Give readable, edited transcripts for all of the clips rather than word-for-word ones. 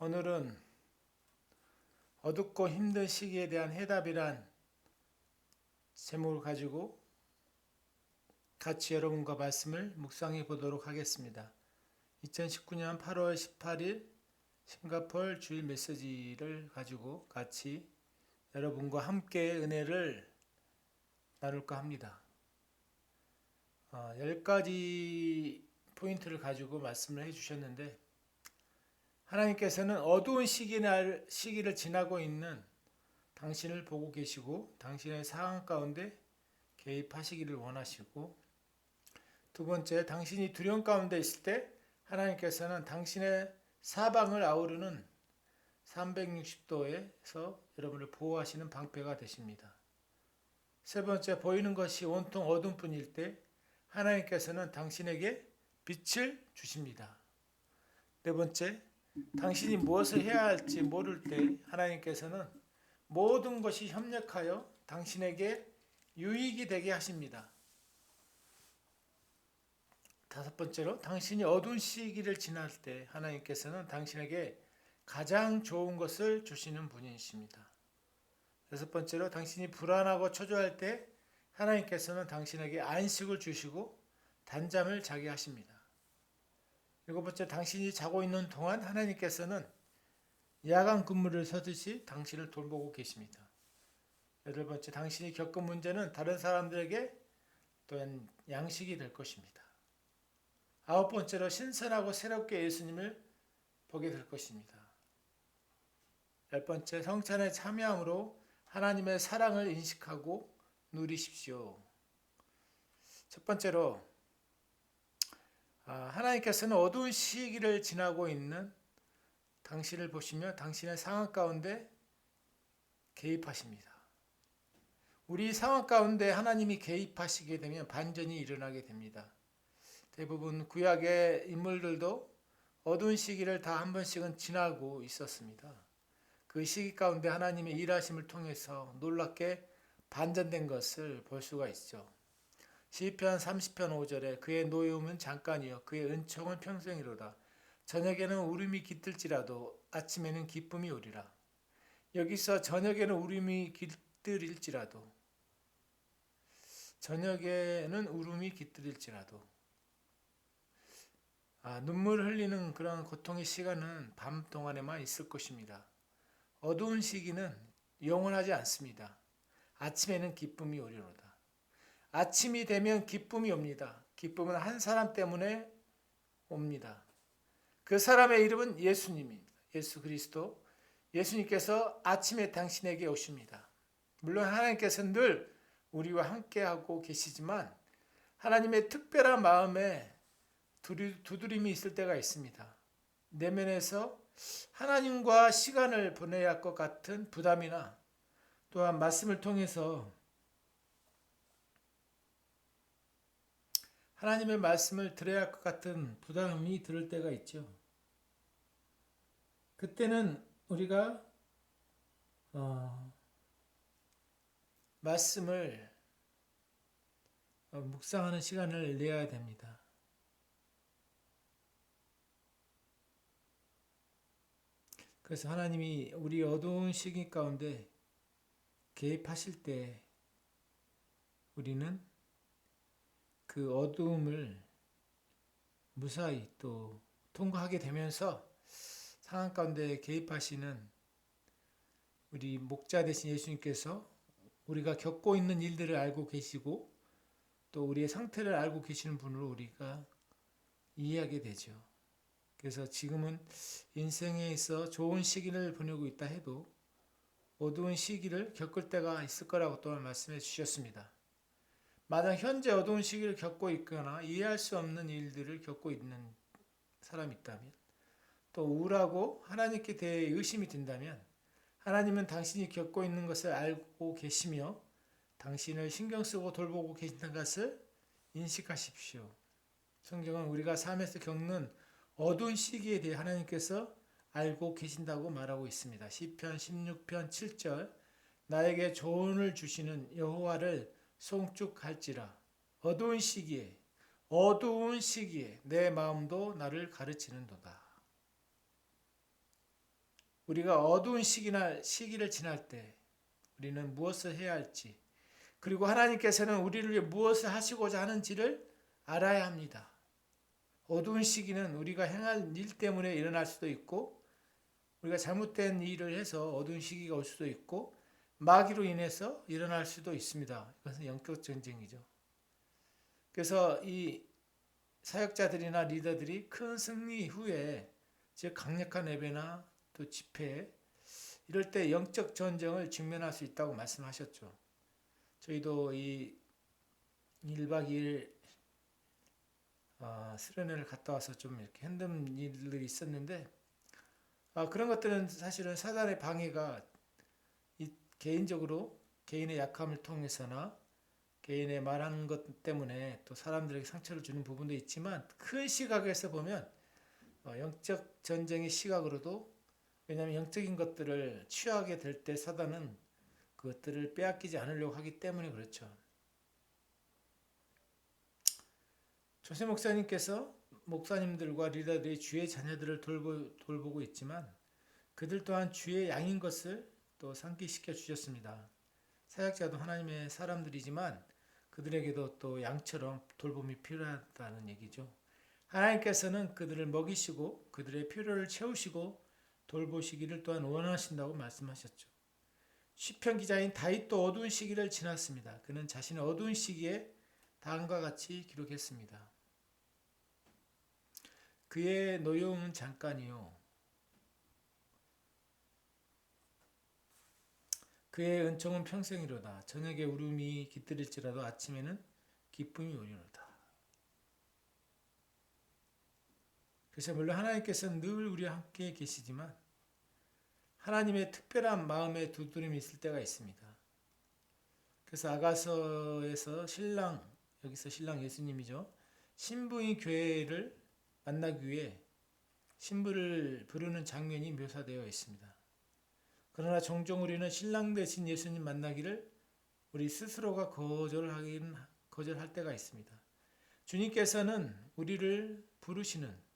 오늘은 어둡고 힘든 시기에 대한 해답이란 제목을 가지고 같이 여러분과 말씀을 묵상해 보도록 하겠습니다. 2019년 8월 18일 싱가포르 주일 메시지를 가지고 같이 여러분과 함께 은혜를 나눌까 합니다. 10가지 포인트를 가지고 말씀을 해주셨는데, 하나님께서는 어두운 시기를 지나고 있는 당신을 보고 계시고 당신의 상황 가운데 개입하시기를 원하시고, 두 번째, 당신이 두려움 가운데 있을 때 하나님께서는 당신의 사방을 아우르는 360도에서 여러분을 보호하시는 방패가 되십니다. 세 번째, 보이는 것이 온통 어둠뿐일 때 하나님께서는 당신에게 빛을 주십니다. 네 번째, 당신이 무엇을 해야 할지 모를 때 하나님께서는 모든 것이 협력하여 당신에게 유익이 되게 하십니다. 다섯 번째로, 당신이 어두운 시기를 지날 때 하나님께서는 당신에게 가장 좋은 것을 주시는 분이십니다. 여섯 번째로, 당신이 불안하고 초조할 때 하나님께서는 당신에게 안식을 주시고 단잠을 자게 하십니다. 일곱 번째, 당신이 자고 있는 동안 하나님께서는 야간 근무를 서듯이 당신을 돌보고 계십니다. 여덟 번째, 당신이 겪은 문제는 다른 사람들에게 또한 양식이 될 것입니다. 아홉 번째로, 신선하고 새롭게 예수님을 보게 될 것입니다. 열 번째, 성찬에 참여함으로 하나님의 사랑을 인식하고 누리십시오. 첫 번째로, 하나님께서는 어두운 시기를 지나고 있는 당신을 보시며 당신의 상황 가운데 개입하십니다. 우리 상황 가운데 하나님이 개입하시게 되면 반전이 일어나게 됩니다. 대부분 구약의 인물들도 어두운 시기를 다 한 번씩은 지나고 있었습니다. 그 시기 가운데 하나님의 일하심을 통해서 놀랍게 반전된 것을 볼 수가 있죠. 시편 30편 5절에 그의 노여움은 잠깐이요 그의 은총은 평생이로다. 저녁에는 울음이 깃들지라도 아침에는 기쁨이 오리라. 여기서 저녁에는 울음이 깃들일지라도, 저녁에는 울음이 깃들일지라도, 눈물 흘리는 그런 고통의 시간은 밤 동안에만 있을 것입니다. 어두운 시기는 영원하지 않습니다. 아침에는 기쁨이 오리로다. 아침이 되면 기쁨이 옵니다. 기쁨은 한 사람 때문에 옵니다. 그 사람의 이름은 예수님입니다. 예수 그리스도. 예수님께서 아침에 당신에게 오십니다. 물론 하나님께서는 늘 우리와 함께하고 계시지만 하나님의 특별한 마음에 두드림이 있을 때가 있습니다. 내면에서 하나님과 시간을 보내야 할 것 같은 부담이나 또한 말씀을 통해서 하나님의 말씀을 들어야 할 것 같은 부담이 들을 때가 있죠. 그때는 우리가 말씀을 묵상하는 시간을 내야 됩니다. 그래서 하나님이 우리 어두운 시기 가운데 개입하실 때 우리는 그 어두움을 무사히 또 통과하게 되면서 상황 가운데 개입하시는 우리 목자 되신 예수님께서 우리가 겪고 있는 일들을 알고 계시고 또 우리의 상태를 알고 계시는 분으로 우리가 이해하게 되죠. 그래서 지금은 인생에 있어 좋은 시기를 보내고 있다 해도 어두운 시기를 겪을 때가 있을 거라고 또한 말씀해 주셨습니다. 만약 현재 어두운 시기를 겪고 있거나 이해할 수 없는 일들을 겪고 있는 사람이 있다면, 또 우울하고 하나님께 대해 의심이 든다면 하나님은 당신이 겪고 있는 것을 알고 계시며 당신을 신경 쓰고 돌보고 계신다는 것을 인식하십시오. 성경은 우리가 삶에서 겪는 어두운 시기에 대해 하나님께서 알고 계신다고 말하고 있습니다. 시편 16편 7절, 나에게 조언을 주시는 여호와를 송축할지라. 어두운 시기에 내 마음도 나를 가르치는도다. 우리가 어두운 시기를 지날 때 우리는 무엇을 해야 할지, 그리고 하나님께서는 우리를 위해 무엇을 하시고자 하는지를 알아야 합니다. 어두운 시기는 우리가 행할 일 때문에 일어날 수도 있고, 우리가 잘못된 일을 해서 어두운 시기가 올 수도 있고, 마귀로 인해서 일어날 수도 있습니다. 이것은 영적 전쟁이죠. 그래서 이 사역자들이나 리더들이 큰 승리 후에, 즉 강력한 예배나 또 집회, 이럴 때 영적 전쟁을 직면할 수 있다고 말씀하셨죠. 저희도 이 1박 2일 수련회를 갔다 와서 좀 이렇게 힘든 일들이 있었는데, 그런 것들은 사실은 사단의 방해가 개인적으로 개인의 약함을 통해서나 개인의 말하는 것 때문에 또 사람들에게 상처를 주는 부분도 있지만, 큰 시각에서 보면 영적 전쟁의 시각으로도, 왜냐하면 영적인 것들을 취하게 될 때 사단은 그것들을 빼앗기지 않으려고 하기 때문에 그렇죠. 조세 목사님께서 목사님들과 리더들이 주의 자녀들을 돌보고 있지만, 그들 또한 주의 양인 것을 또 상기시켜 주셨습니다. 사역자도 하나님의 사람들이지만 그들에게도 또 양처럼 돌봄이 필요하다는 얘기죠. 하나님께서는 그들을 먹이시고 그들의 필요를 채우시고 돌보시기를 또한 원하신다고 말씀하셨죠. 시편 기자인 다윗도 어두운 시기를 지났습니다. 그는 자신의 어두운 시기에 다음과 같이 기록했습니다. 그의 노여움은 잠깐이요, 그의 은총은 평생이로다. 저녁에 울음이 깃들일지라도 아침에는 기쁨이 오리로다. 그래서 물론 하나님께서는 늘 우리와 함께 계시지만 하나님의 특별한 마음의 두드림이 있을 때가 있습니다. 그래서 아가서에서 여기서 신랑 예수님이죠. 신부인 교회를 만나기 위해 신부를 부르는 장면이 묘사되어 있습니다. 그러나 종종 우리는 신랑 대신 예수님 만나기를 우리 스스로가 거절할 때가 있습니다. 주님께서는 우리를 부르시는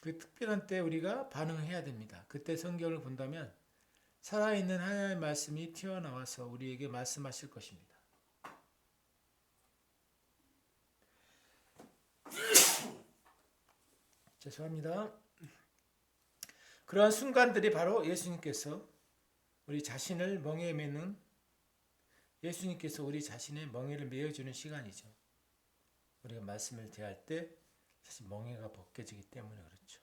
그 특별한 때 우리가 반응해야 됩니다. 그때 성경을 본다면 살아있는 하나님의 말씀이 튀어나와서 우리에게 말씀하실 것입니다. 죄송합니다. 그러한 순간들이 바로 예수님께서 우리 자신의 멍에를 메어주는 시간이죠. 우리가 말씀을 대할 때 사실 멍에가 벗겨지기 때문에 그렇죠.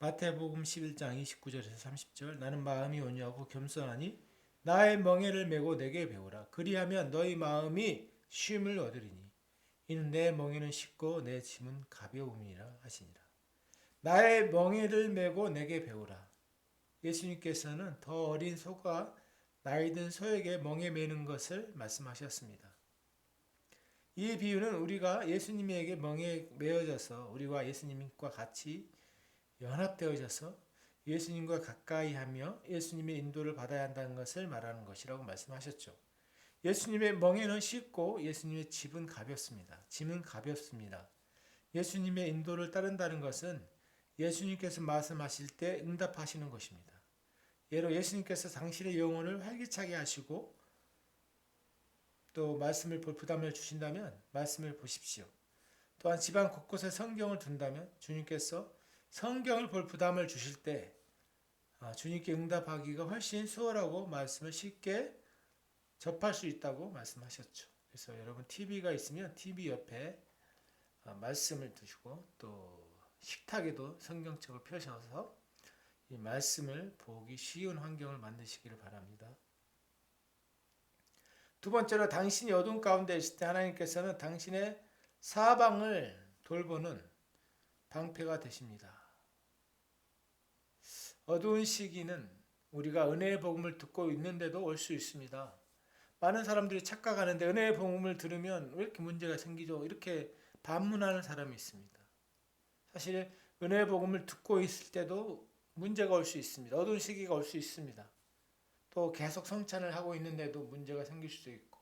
마태복음 11장 29절에서 30절, 나는 마음이 온유하고 겸손하니 나의 멍에를 메고 내게 배우라. 그리하면 너희 마음이 쉼을 얻으리니 이는 내 멍에는 쉽고 내 짐은 가벼움이라 하시니라. 나의 멍에를 메고 내게 배우라. 예수님께서는 더 어린 소가 나이 든 소에게 멍에 매는 것을 말씀하셨습니다. 이 비유는 우리가 예수님에게 멍에 매어져서 우리와 예수님과 같이 연합되어져서 예수님과 가까이 하며 예수님의 인도를 받아야 한다는 것을 말하는 것이라고 말씀하셨죠. 예수님의 멍에는 쉽고 예수님의 짐은 가볍습니다. 예수님의 인도를 따른다는 것은 예수님께서 말씀하실 때 응답하시는 것입니다. 예로 예수님께서 당신의 영혼을 활기차게 하시고 또 말씀을 볼 부담을 주신다면 말씀을 보십시오. 또한 집안 곳곳에 성경을 둔다면 주님께서 성경을 볼 부담을 주실 때 주님께 응답하기가 훨씬 수월하고 말씀을 쉽게 접할 수 있다고 말씀하셨죠. 그래서 여러분 TV가 있으면 TV 옆에 말씀을 두시고 또 식탁에도 성경책을 펴셔서 이 말씀을 보기 쉬운 환경을 만드시기를 바랍니다. 두 번째로, 당신이 어두운 가운데 있을 때 하나님께서는 당신의 사방을 돌보는 방패가 되십니다. 어두운 시기는 우리가 은혜의 복음을 듣고 있는데도 올 수 있습니다. 많은 사람들이 착각하는데 은혜의 복음을 들으면 왜 이렇게 문제가 생기죠? 이렇게 반문하는 사람이 있습니다. 사실 은혜의 복음을 듣고 있을 때도 문제가 올 수 있습니다. 어두운 시기가 올 수 있습니다. 또 계속 성찬을 하고 있는데도 문제가 생길 수도 있고,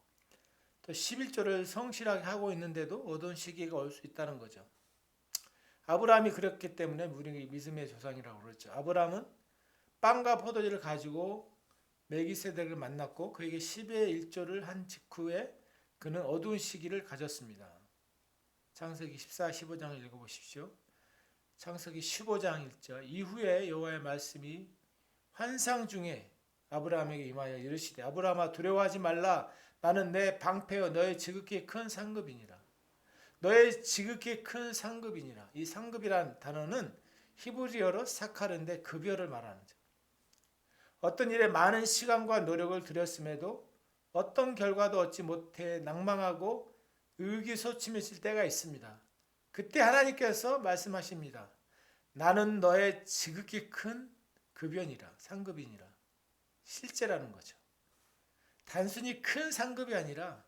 또 11조를 성실하게 하고 있는데도 어두운 시기가 올 수 있다는 거죠. 아브라함이 그랬기 때문에 우리 믿음의 조상이라고 그러죠. 아브라함은 빵과 포도주를 가지고 멜기세덱을 만났고 그에게 10의 1조를 한 직후에 그는 어두운 시기를 가졌습니다. 창세기 14, 15장을 읽어보십시오. 창세기 15장 1절 이후에 여호와의 말씀이 환상 중에 아브라함에게 임하여 이르시되 아브라함아 두려워하지 말라 나는 내 방패여 너의 지극히 큰 상급이니라. 너의 지극히 큰 상급이니라. 이 상급이란 단어는 히브리어로 사카르인데 급여를 말하는 죠. 어떤 일에 많은 시간과 노력을 들였음에도 어떤 결과도 얻지 못해 낭망하고 의기소침해질 때가 있습니다. 그때 하나님께서 말씀하십니다. 나는 너의 지극히 큰 급연이라 상급이니라. 실제라는 거죠. 단순히 큰 상급이 아니라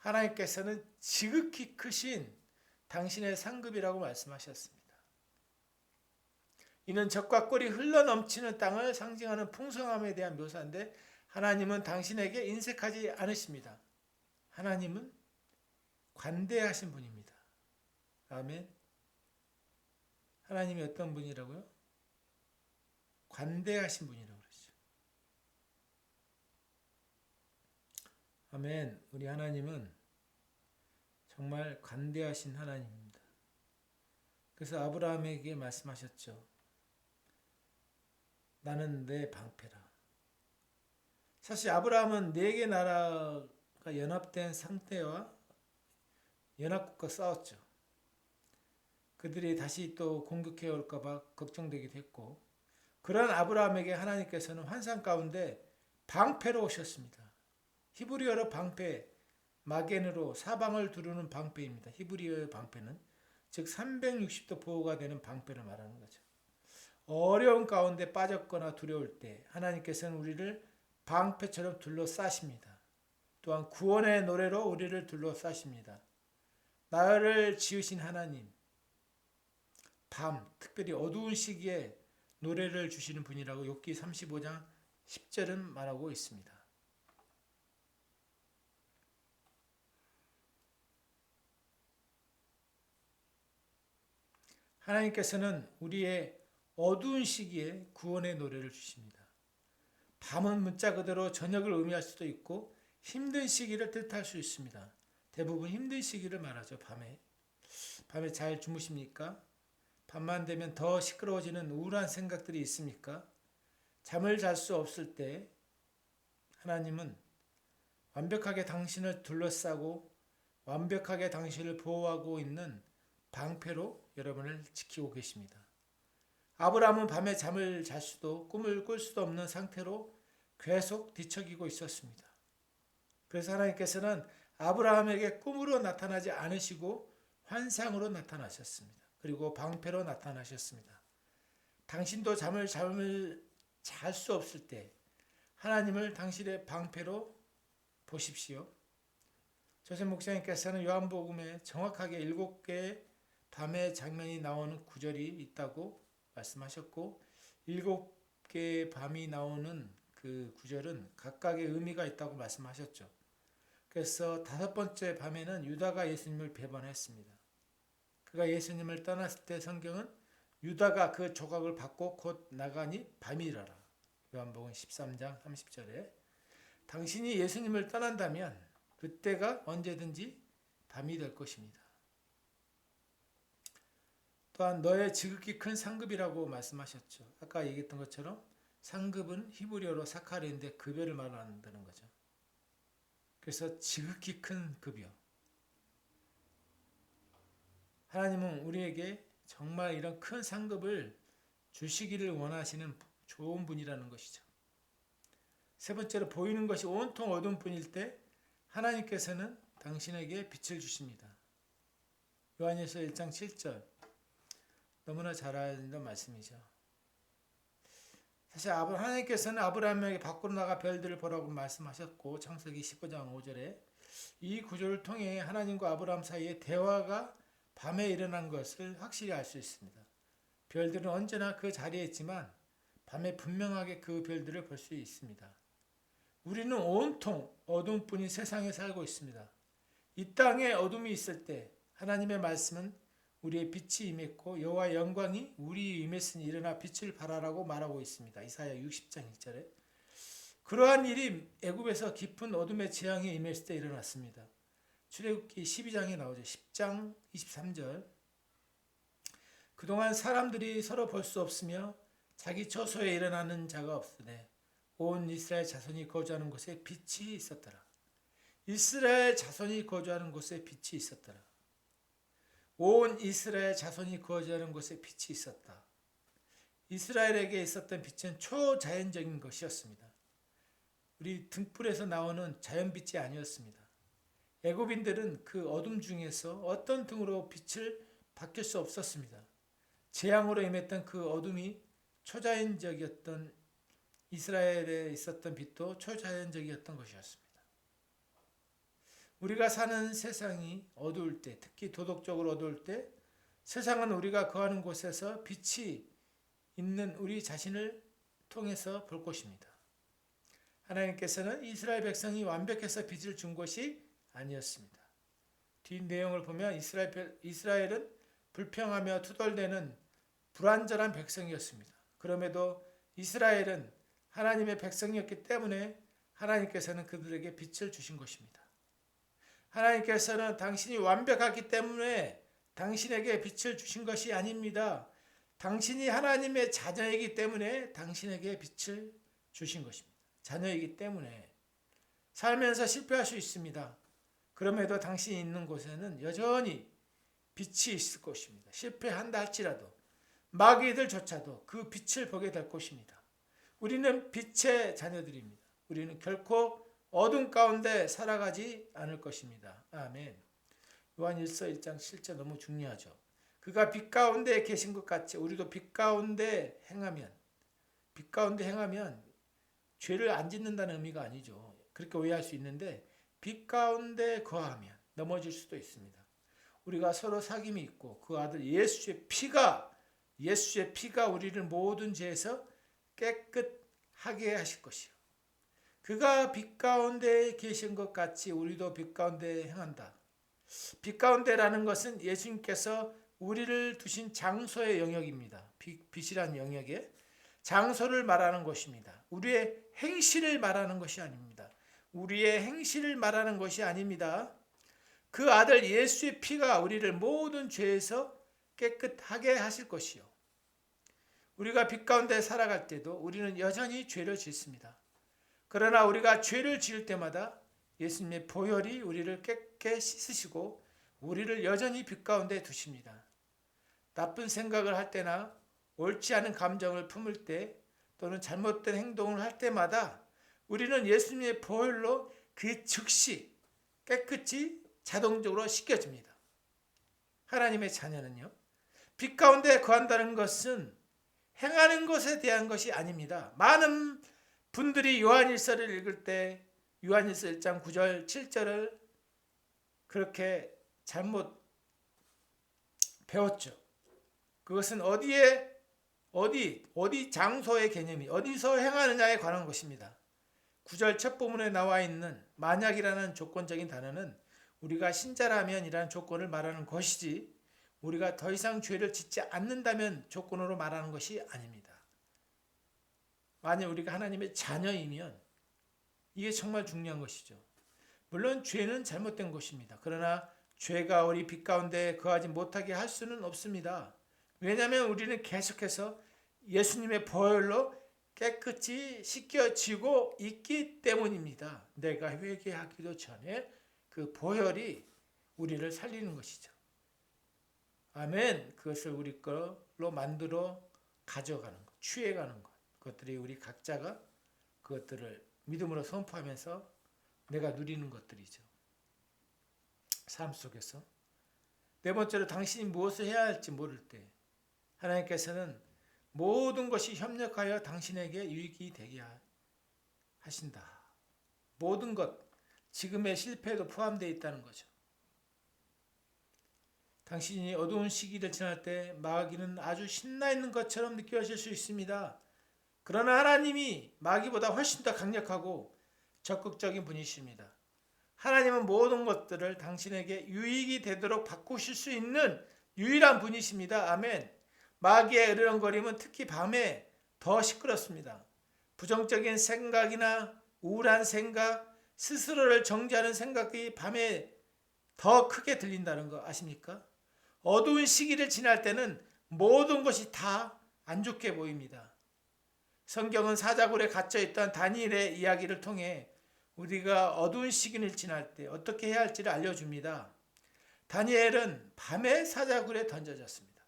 하나님께서는 지극히 크신 당신의 상급이라고 말씀하셨습니다. 이는 젖과 꿀이 흘러넘치는 땅을 상징하는 풍성함에 대한 묘사인데 하나님은 당신에게 인색하지 않으십니다. 하나님은 관대하신 분입니다. 아멘. 하나님이 어떤 분이라고요? 관대하신 분이라고 그러죠. 아멘. 우리 하나님은 정말 관대하신 하나님입니다. 그래서 아브라함에게 말씀하셨죠. 나는 내 방패라. 사실 아브라함은 4개 나라가 연합된 상태와 연합국과 싸웠죠. 그들이 다시 또 공격해 올까 봐 걱정되기도 했고 그런 아브라함에게 하나님께서는 환상 가운데 방패로 오셨습니다. 히브리어로 방패, 마겐으로 사방을 두르는 방패입니다. 히브리어의 방패는 즉 360도 보호가 되는 방패를 말하는 거죠. 어려운 가운데 빠졌거나 두려울 때 하나님께서는 우리를 방패처럼 둘러싸십니다. 또한 구원의 노래로 우리를 둘러싸십니다. 나를 지으신 하나님, 밤, 특별히 어두운 시기에 노래를 주시는 분이라고 욥기 35장 10절은 말하고 있습니다. 하나님께서는 우리의 어두운 시기에 구원의 노래를 주십니다. 밤은 문자 그대로 저녁을 의미할 수도 있고 힘든 시기를 뜻할 수 있습니다. 대부분 힘든 시기를 말하죠. 밤에 잘 주무십니까? 밤만 되면 더 시끄러워지는 우울한 생각들이 있습니까? 잠을 잘 수 없을 때 하나님은 완벽하게 당신을 둘러싸고 완벽하게 당신을 보호하고 있는 방패로 여러분을 지키고 계십니다. 아브라함은 밤에 잠을 잘 수도 꿈을 꿀 수도 없는 상태로 계속 뒤척이고 있었습니다. 그래서 하나님께서는 아브라함에게 꿈으로 나타나지 않으시고 환상으로 나타나셨습니다. 그리고 방패로 나타나셨습니다. 당신도 잠을 잘 수 없을 때 하나님을 당신의 방패로 보십시오. 조셉 목사님께서는 요한복음에 정확하게 7개의 밤의 장면이 나오는 구절이 있다고 말씀하셨고 7개의 밤이 나오는 그 구절은 각각의 의미가 있다고 말씀하셨죠. 그래서 5번째 밤에는 유다가 예수님을 배반했습니다. 그가 예수님을 떠났을 때 성경은 유다가 그 조각을 받고 곧 나가니 밤이라라. 요한복음 13장 30절에 당신이 예수님을 떠난다면 그때가 언제든지 밤이 될 것입니다. 또한 너의 지극히 큰 상급이라고 말씀하셨죠. 아까 얘기했던 것처럼 상급은 히브리어로 사카르인데 급여를 말한다는 거죠. 그래서 지극히 큰 급여. 하나님은 우리에게 정말 이런 큰 상급을 주시기를 원하시는 좋은 분이라는 것이죠. 세 번째로 보이는 것이 온통 어두운 뿐일 때 하나님께서는 당신에게 빛을 주십니다. 요한일서 1장 7절 너무나 잘 아는 말씀이죠. 사실 하나님께서는 아브라함에게 밖으로 나가 별들을 보라고 말씀하셨고 창세기 15장 5절에 이 구조를 통해 하나님과 아브라함 사이에 대화가 밤에 일어난 것을 확실히 알 수 있습니다. 별들은 언제나 그 자리에 있지만 밤에 분명하게 그 별들을 볼 수 있습니다. 우리는 온통 어둠뿐인 세상에 살고 있습니다. 이 땅에 어둠이 있을 때 하나님의 말씀은 우리의 빛이 임했고 여호와의 영광이 우리 임했으니 일어나 빛을 발하라고 말하고 있습니다. 이사야 60장 1절에. 그러한 일이 애굽에서 깊은 어둠의 재앙에 임했을 때 일어났습니다. 출애굽기 12장에 나오죠. 10장 23절. 그동안 사람들이 서로 볼 수 없으며 자기 처소에 일어나는 자가 없으되 온 이스라엘 자손이 거주하는 곳에 빛이 있었더라. 이스라엘 자손이 거주하는 곳에 빛이 있었더라. 온 이스라엘 자손이 거주하는 곳에 빛이 있었다. 이스라엘에게 있었던 빛은 초자연적인 것이었습니다. 우리 등불에서 나오는 자연빛이 아니었습니다. 애굽인들은 그 어둠 중에서 어떤 등으로 빛을 바뀔 수 없었습니다. 재앙으로 임했던 그 어둠이 초자연적이었던 이스라엘에 있었던 빛도 초자연적이었던 것이었습니다. 우리가 사는 세상이 어두울 때, 특히 도덕적으로 어두울 때 세상은 우리가 거하는 곳에서 빛이 있는 우리 자신을 통해서 볼 것입니다. 하나님께서는 이스라엘 백성이 완벽해서 빛을 준 것이 아니었습니다. 뒤 내용을 보면 이스라엘은 불평하며 투덜대는 불완전한 백성이었습니다. 그럼에도 이스라엘은 하나님의 백성이었기 때문에 하나님께서는 그들에게 빛을 주신 것입니다. 하나님께서는 당신이 완벽하기 때문에 당신에게 빛을 주신 것이 아닙니다. 당신이 하나님의 자녀이기 때문에 당신에게 빛을 주신 것입니다. 자녀이기 때문에 살면서 실패할 수 있습니다. 그럼에도 당신이 있는 곳에는 여전히 빛이 있을 것입니다. 실패한다 할지라도 마귀들조차도 그 빛을 보게 될 것입니다. 우리는 빛의 자녀들입니다. 우리는 결코 어둠 가운데 살아가지 않을 것입니다. 아멘. 요한일서 1장 7절 너무 중요하죠. 그가 빛 가운데 계신 것 같이 우리도 빛 가운데 행하면 죄를 안 짓는다는 의미가 아니죠. 그렇게 오해할 수 있는데 빛 가운데 거하면 넘어질 수도 있습니다. 우리가 서로 사귐이 있고 그 아들 예수의 피가 우리를 모든 죄에서 깨끗하게 하실 것이요. 그가 빛 가운데 계신 것 같이 우리도 빛 가운데 행한다. 빛 가운데라는 것은 예수님께서 우리를 두신 장소의 영역입니다. 빛이라는 영역에 장소를 말하는 것입니다. 우리의 행실을 말하는 것이 아닙니다. 그 아들 예수의 피가 우리를 모든 죄에서 깨끗하게 하실 것이요. 우리가 빛 가운데 살아갈 때도 우리는 여전히 죄를 짓습니다. 그러나 우리가 죄를 지을 때마다 예수님의 보혈이 우리를 깨끗게 씻으시고 우리를 여전히 빛 가운데 두십니다. 나쁜 생각을 할 때나 옳지 않은 감정을 품을 때 또는 잘못된 행동을 할 때마다 우리는 예수님의 보혈로 그 즉시 깨끗이 자동적으로 씻겨집니다. 하나님의 자녀는요, 빛 가운데 거한다는 것은 행하는 것에 대한 것이 아닙니다. 많은 분들이 요한일서를 읽을 때 요한일서 1장 9절 7절을 그렇게 잘못 배웠죠. 그것은 어디 장소의 개념이 어디서 행하느냐에 관한 것입니다. 9절 첫 부분에 나와 있는 만약이라는 조건적인 단어는 우리가 신자라면이라는 조건을 말하는 것이지 우리가 더 이상 죄를 짓지 않는다면 조건으로 말하는 것이 아닙니다. 만약 우리가 하나님의 자녀이면 이게 정말 중요한 것이죠. 물론 죄는 잘못된 것입니다. 그러나 죄가 우리 빛 가운데 거하지 못하게 할 수는 없습니다. 왜냐하면 우리는 계속해서 예수님의 보혈로 깨끗이 씻겨지고 있기 때문입니다. 내가 회개하기도 전에 그 보혈이 우리를 살리는 것이죠. 아멘. 그것을 우리 걸로 만들어 가져가는 것, 취해가는 것. 그것들이 우리 각자가 그것들을 믿음으로 선포하면서 내가 누리는 것들이죠. 삶 속에서. 네 번째로 당신이 무엇을 해야 할지 모를 때 하나님께서는 모든 것이 협력하여 당신에게 유익이 되게 하신다. 모든 것, 지금의 실패도 포함되어 있다는 거죠. 당신이 어두운 시기를 지날 때 마귀는 아주 신나 있는 것처럼 느껴질 수 있습니다. 그러나 하나님이 마귀보다 훨씬 더 강력하고 적극적인 분이십니다. 하나님은 모든 것들을 당신에게 유익이 되도록 바꾸실 수 있는 유일한 분이십니다. 아멘. 마귀의 으르렁거림은 특히 밤에 더 시끄럽습니다. 부정적인 생각이나 우울한 생각, 스스로를 정죄하는 생각이 밤에 더 크게 들린다는 거 아십니까? 어두운 시기를 지날 때는 모든 것이 다 안 좋게 보입니다. 성경은 사자굴에 갇혀있던 다니엘의 이야기를 통해 우리가 어두운 시기를 지날 때 어떻게 해야 할지를 알려줍니다. 다니엘은 밤에 사자굴에 던져졌습니다.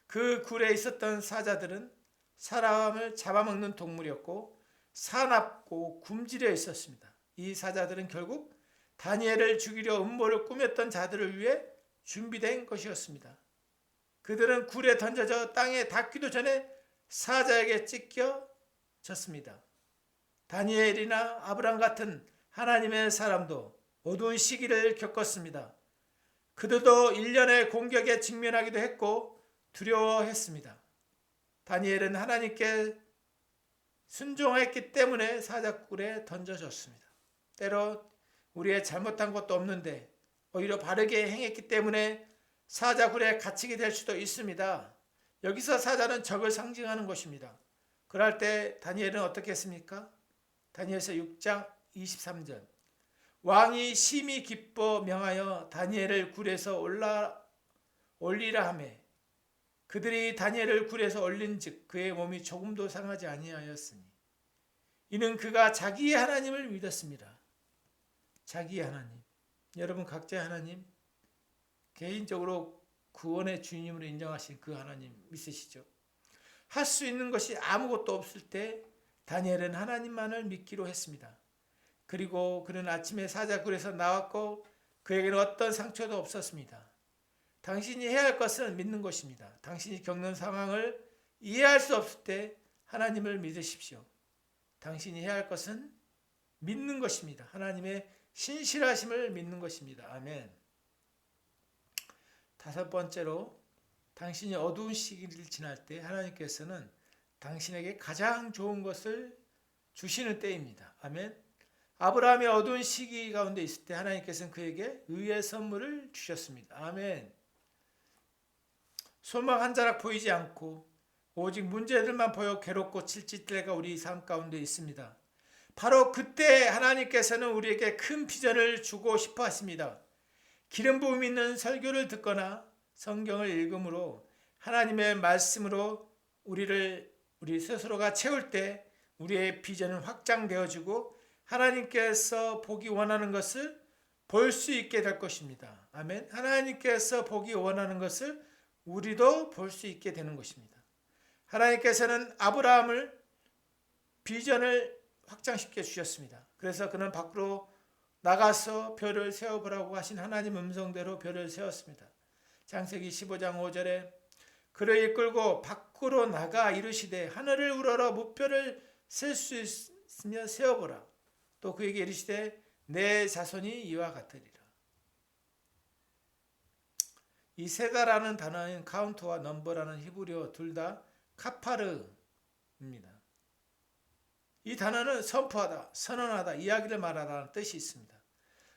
그 굴에 있었던 사자들은 사람을 잡아먹는 동물이었고 사납고 굶주려 있었습니다. 이 사자들은 결국 다니엘을 죽이려 음모를 꾸몄던 자들을 위해 준비된 것이었습니다. 그들은 굴에 던져져 땅에 닿기도 전에 사자에게 찢겨졌습니다. 다니엘이나 아브람 같은 하나님의 사람도 어두운 시기를 겪었습니다. 그들도 일련의 공격에 직면하기도 했고 두려워했습니다. 다니엘은 하나님께 순종했기 때문에 사자굴에 던져졌습니다. 때로 우리의 잘못한 것도 없는데 오히려 바르게 행했기 때문에 사자굴에 갇히게 될 수도 있습니다. 여기서 사자는 적을 상징하는 것입니다. 그럴 때 다니엘은 어떻게 했습니까? 다니엘서 6장 23절 왕이 심히 기뻐 명하여 다니엘을 굴에서 올리라 하며 그들이 다니엘을 굴에서 올린즉 그의 몸이 조금도 상하지 아니하였으니 이는 그가 자기의 하나님을 믿었습니다. 자기의 하나님. 여러분 각자의 하나님 개인적으로 구원의 주님으로 인정하신 그 하나님 믿으시죠? 할 수 있는 것이 아무것도 없을 때 다니엘은 하나님만을 믿기로 했습니다. 그리고 그는 아침에 사자굴에서 나왔고 그에게는 어떤 상처도 없었습니다. 당신이 해야 할 것은 믿는 것입니다. 당신이 겪는 상황을 이해할 수 없을 때 하나님을 믿으십시오. 당신이 해야 할 것은 믿는 것입니다. 하나님의 신실하심을 믿는 것입니다. 아멘. 다섯 번째로 당신이 어두운 시기를 지날 때 하나님께서는 당신에게 가장 좋은 것을 주시는 때입니다. 아멘. 아브라함이 어두운 시기 가운데 있을 때 하나님께서는 그에게 의의 선물을 주셨습니다. 아멘. 소망 한 자락 보이지 않고 오직 문제들만 보여 괴롭고 질질 때가 우리 삶 가운데 있습니다. 바로 그때 하나님께서는 우리에게 큰 비전을 주고 싶어 하십니다. 기름 부음 있는 설교를 듣거나 성경을 읽음으로 하나님의 말씀으로 우리 스스로가 채울 때 우리의 비전은 확장되어지고 하나님께서 보기 원하는 것을 볼 수 있게 될 것입니다. 아멘. 하나님께서 보기 원하는 것을 우리도 볼 수 있게 되는 것입니다. 하나님께서는 아브라함을 비전을 확장시켜 주셨습니다. 그래서 그는 밖으로 나가서 별을 세어보라고 하신 하나님 음성대로 별을 세웠습니다. 창세기 15장 5절에 그를 이끌고 밖으로 나가 이르시되 하늘을 우러러 무별을 셀 수 있으며 세어보라. 또 그에게 이르시되 내 자손이 이와 같으리라. 이 세다라는 단어는 카운트와 넘버라는 히브리어 둘 다 카파르입니다. 이 단어는 선포하다, 선언하다, 이야기를 말하다는 뜻이 있습니다.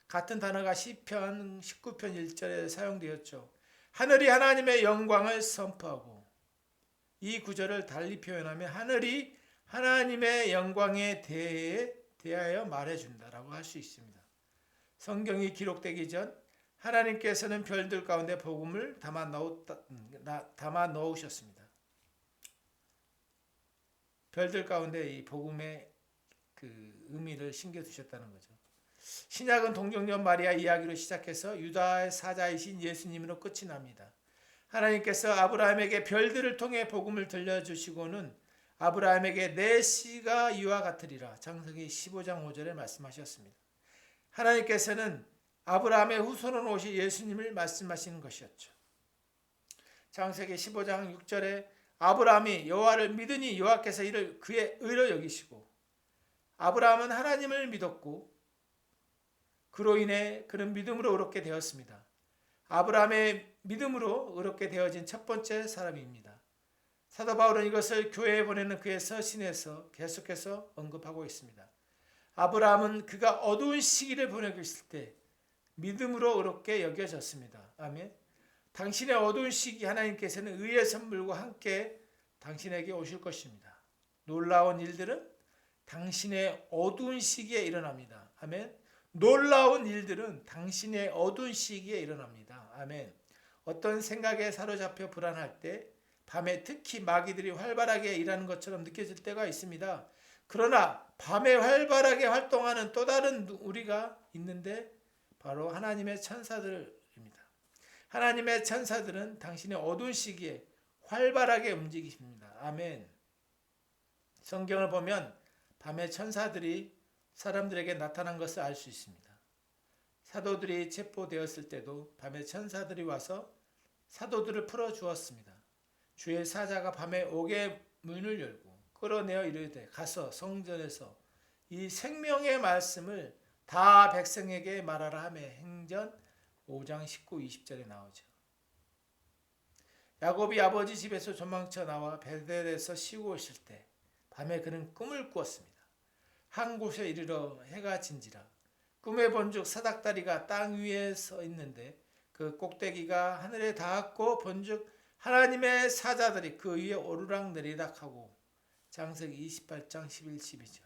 같은 단어가 시편 19편 1절에 사용되었죠. 하늘이 하나님의 영광을 선포하고, 이 구절을 달리 표현하면 하늘이 하나님의 영광에 대하여 말해준다라고 할 수 있습니다. 성경이 기록되기 전 하나님께서는 별들 가운데 복음을 담아 넣으셨습니다. 별들 가운데 이 복음의 그 의미를 심겨두셨다는 거죠. 신약은 동정녀 마리아 이야기로 시작해서 유다의 사자이신 예수님으로 끝이 납니다. 하나님께서 아브라함에게 별들을 통해 복음을 들려주시고는 아브라함에게 내 씨가 이와 같으리라. 창세기 15장 5절에 말씀하셨습니다. 하나님께서는 아브라함의 후손으로 오신 예수님을 말씀하시는 것이었죠. 창세기 15장 6절에 아브라함이 여호와를 믿으니 여호와께서 이를 그의 의로 여기시고, 아브라함은 하나님을 믿었고 그로 인해 그는 믿음으로 의롭게 되었습니다. 아브라함의 믿음으로 의롭게 되어진 첫 번째 사람입니다. 사도 바울은 이것을 교회에 보내는 그의 서신에서 계속해서 언급하고 있습니다. 아브라함은 그가 어두운 시기를 보내고 있을 때 믿음으로 의롭게 여겨졌습니다. 아멘. 당신의 어두운 시기 하나님께서는 의의 선물과 함께 당신에게 오실 것입니다. 놀라운 일들은 당신의 어두운 시기에 일어납니다. 아멘. 놀라운 일들은 당신의 어두운 시기에 일어납니다. 아멘. 어떤 생각에 사로잡혀 불안할 때 밤에 특히 마귀들이 활발하게 일하는 것처럼 느껴질 때가 있습니다. 그러나 밤에 활발하게 활동하는 또 다른 우리가 있는데 바로 하나님의 천사들입니다. 하나님의 천사들은 당신의 어두운 시기에 활발하게 움직이십니다. 아멘. 성경을 보면 밤에 천사들이 사람들에게 나타난 것을 알 수 있습니다. 사도들이 체포되었을 때도 밤에 천사들이 와서 사도들을 풀어주었습니다. 주의 사자가 밤에 옥의 문을 열고 끌어내어 이르되 가서 성전에서 이 생명의 말씀을 다 백성에게 말하라 하며 행전 5장 19, 20절에 나오죠. 야곱이 아버지 집에서 도망쳐 나와 베델에서 쉬고 있을 때 밤에 그는 꿈을 꾸었습니다. 한 곳에 이르러 해가 진지라 꿈에 본즉 사닥다리가 땅 위에 서 있는데 그 꼭대기가 하늘에 닿았고 본즉 하나님의 사자들이 그 위에 오르락 내리락 하고 창세기 28장 11, 12절.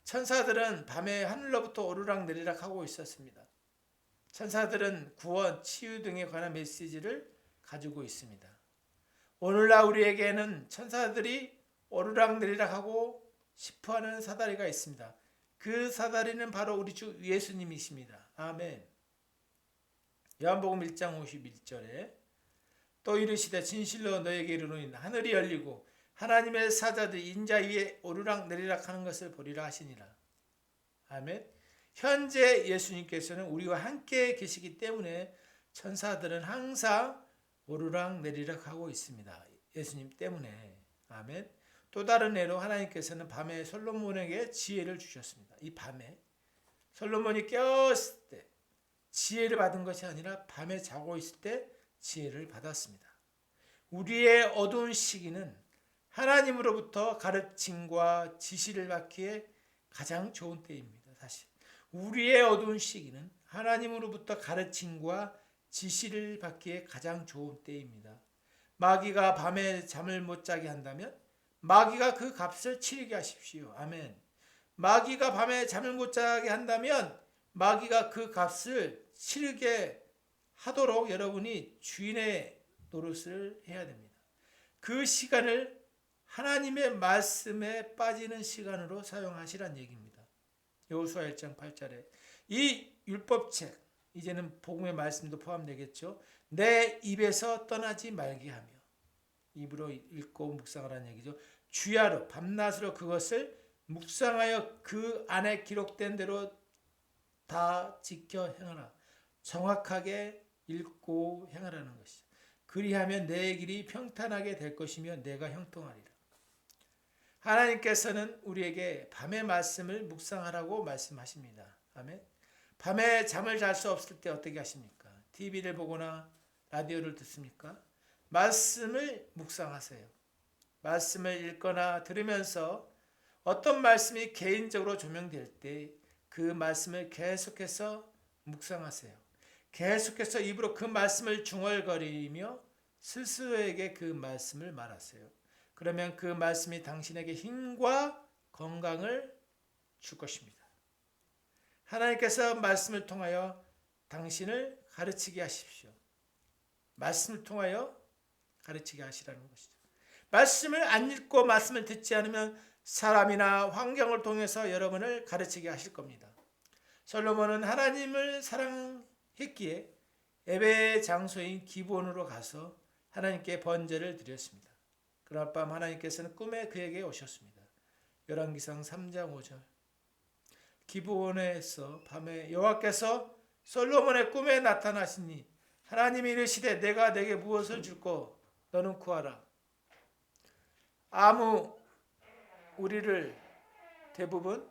천사들은 밤에 하늘로부터 오르락 내리락 하고 있었습니다. 천사들은 구원, 치유 등에 관한 메시지를 가지고 있습니다. 오늘날 우리에게는 천사들이 오르락 내리락 하고 싶어하는 사다리가 있습니다. 그 사다리는 바로 우리 주 예수님이십니다. 아멘. 요한복음 1장 51절에 또 이르시되 진실로 너에게 이르노니 하늘이 열리고 하나님의 사자들이 인자 위에 오르락 내리락 하는 것을 보리라 하시니라. 아멘. 현재 예수님께서는 우리와 함께 계시기 때문에 천사들은 항상 오르락 내리락 하고 있습니다. 예수님 때문에. 아멘. 또 다른 예로 하나님께서는 밤에 솔로몬에게 지혜를 주셨습니다. 이 밤에 솔로몬이 깨었을 때 지혜를 받은 것이 아니라 밤에 자고 있을 때 지혜를 받았습니다. 우리의 어두운 시기는 하나님으로부터 가르침과 지시를 받기에 가장 좋은 때입니다. 사실 우리의 어두운 시기는 하나님으로부터 가르침과 지시를 받기에 가장 좋은 때입니다. 마귀가 밤에 잠을 못 자게 한다면 마귀가 그 값을 치르게 하십시오. 아멘. 마귀가 밤에 잠을 못 자게 한다면 마귀가 그 값을 치르게 하도록 여러분이 주인의 노릇을 해야 됩니다. 그 시간을 하나님의 말씀에 빠지는 시간으로 사용하시란 얘기입니다. 여호수아 1장 8절에 이 율법책, 이제는 복음의 말씀도 포함되겠죠. 내 입에서 떠나지 말게 하며, 입으로 읽고 묵상하라는 얘기죠. 주야로 밤낮으로 그것을 묵상하여 그 안에 기록된 대로 다 지켜 행하라. 정확하게 읽고 행하라는 것이죠. 그리하면 내 길이 평탄하게 될 것이며 내가 형통하리라. 하나님께서는 우리에게 밤의 말씀을 묵상하라고 말씀하십니다. 아멘. 밤에 잠을 잘 수 없을 때 어떻게 하십니까? TV를 보거나 라디오를 듣습니까? 말씀을 묵상하세요. 말씀을 읽거나 들으면서 어떤 말씀이 개인적으로 조명될 때 그 말씀을 계속해서 묵상하세요. 계속해서 입으로 그 말씀을 중얼거리며 스스로에게 그 말씀을 말하세요. 그러면 그 말씀이 당신에게 힘과 건강을 줄 것입니다. 하나님께서 말씀을 통하여 당신을 가르치게 하십시오. 말씀을 통하여 가르치게 하시라는 것이죠. 말씀을 안 읽고 말씀을 듣지 않으면 사람이나 환경을 통해서 여러분을 가르치게 하실 겁니다. 솔로몬은 하나님을 사랑했기에 예배 장소인 기브온으로 가서 하나님께 번제를 드렸습니다. 그날 밤 하나님께서는 꿈에 그에게 오셨습니다. 열왕기상 3장 5절. 기브온에서 밤에 여호와께서 솔로몬의 꿈에 나타나시니 하나님이 이르시되 내가 내게 무엇을 줄고 너는 구하라. 우리를 대부분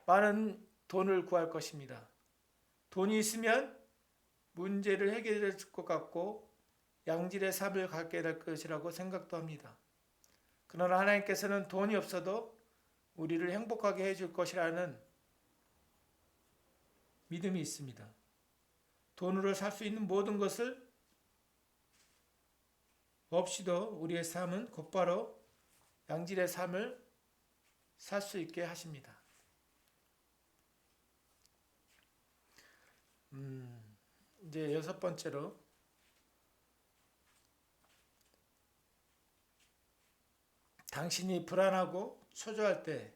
많은 돈을 구할 것입니다. 돈이 있으면 문제를 해결할 것 같고 양질의 삶을 갖게 될 것이라고 생각도 합니다. 그러나 하나님께서는 돈이 없어도 우리를 행복하게 해줄 것이라는 믿음이 있습니다. 돈으로 살 수 있는 모든 것을 없이도 우리의 삶은 곧바로 양질의 삶을 살 수 있게 하십니다. 이제 여섯 번째로 당신이 불안하고 초조할 때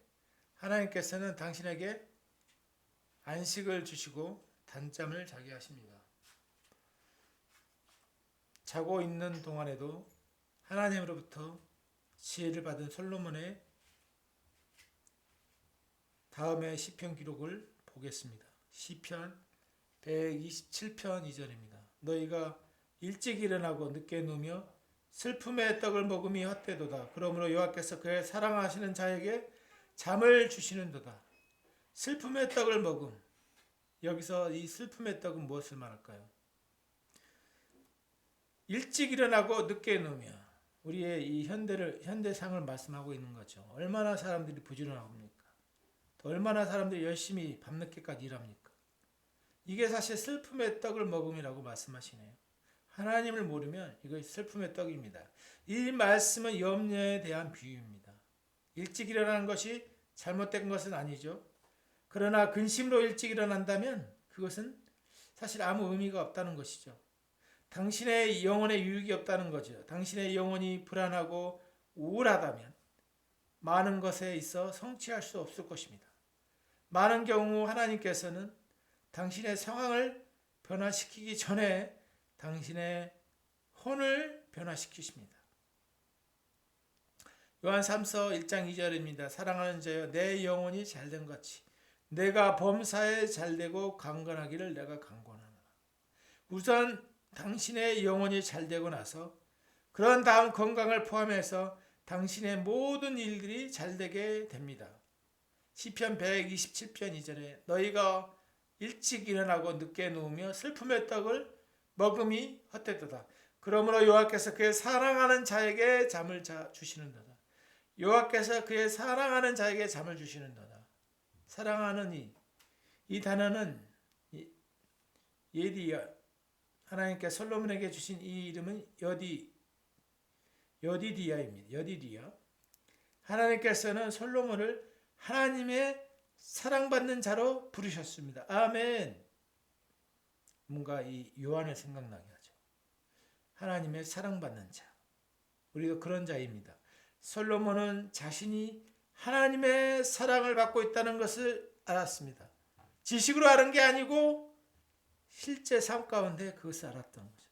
하나님께서는 당신에게 안식을 주시고 단잠을 자게 하십니다. 자고 있는 동안에도 하나님으로부터 지혜를 받은 솔로몬의 다음의 시편 기록을 보겠습니다. 시편 127편 2절입니다. 너희가 일찍 일어나고 늦게 누우며 슬픔의 떡을 먹음이 헛되도다. 그러므로 여호와께서 그의 사랑하시는 자에게 잠을 주시는도다. 슬픔의 떡을 먹음. 여기서 이 슬픔의 떡은 무엇을 말할까요? 일찍 일어나고 늦게 누우며 우리의 이 현대상을 말씀하고 있는 거죠. 얼마나 사람들이 부지런합니까? 또 얼마나 사람들이 열심히 밤늦게까지 일합니까? 이게 사실 슬픔의 떡을 먹음이라고 말씀하시네요. 하나님을 모르면 이것이 슬픔의 떡입니다. 이 말씀은 염려에 대한 비유입니다. 일찍 일어나는 것이 잘못된 것은 아니죠. 그러나 근심으로 일찍 일어난다면 그것은 사실 아무 의미가 없다는 것이죠. 당신의 영혼에 유익이 없다는 거죠. 당신의 영혼이 불안하고 우울하다면 많은 것에 있어 성취할 수 없을 것입니다. 많은 경우 하나님께서는 당신의 상황을 변화시키기 전에 당신의 혼을 변화시키십니다. 요한 3서 1장 2절입니다. 사랑하는 자여 내 영혼이 잘된 같이 내가 범사에 잘되고 강건하기를 내가 강권하노라. 우선 당신의 영혼이 잘되고 나서 그런 다음 건강을 포함해서 당신의 모든 일들이 잘되게 됩니다. 시편 127편 2절에 너희가 일찍 일어나고 늦게 누우며 슬픔의 떡을 먹음이 헛되도다. 그러므로 여호와께서 그의 사랑하는 자에게 잠을 주시는도다. 여호와께서 그의 사랑하는 자에게 잠을 주시는도다. 사랑하는 이 단어는 예디야, 하나님께 솔로몬에게 주신 이 이름은 여디디야입니다. 여디디야. 하나님께서는 솔로몬을 하나님의 사랑받는 자로 부르셨습니다. 아멘. 뭔가 이 요한을 생각나게 하죠. 하나님의 사랑받는 자. 우리도 그런 자입니다. 솔로몬은 자신이 하나님의 사랑을 받고 있다는 것을 알았습니다. 지식으로 아는 게 아니고 실제 삶 가운데 그것을 알았던 거죠.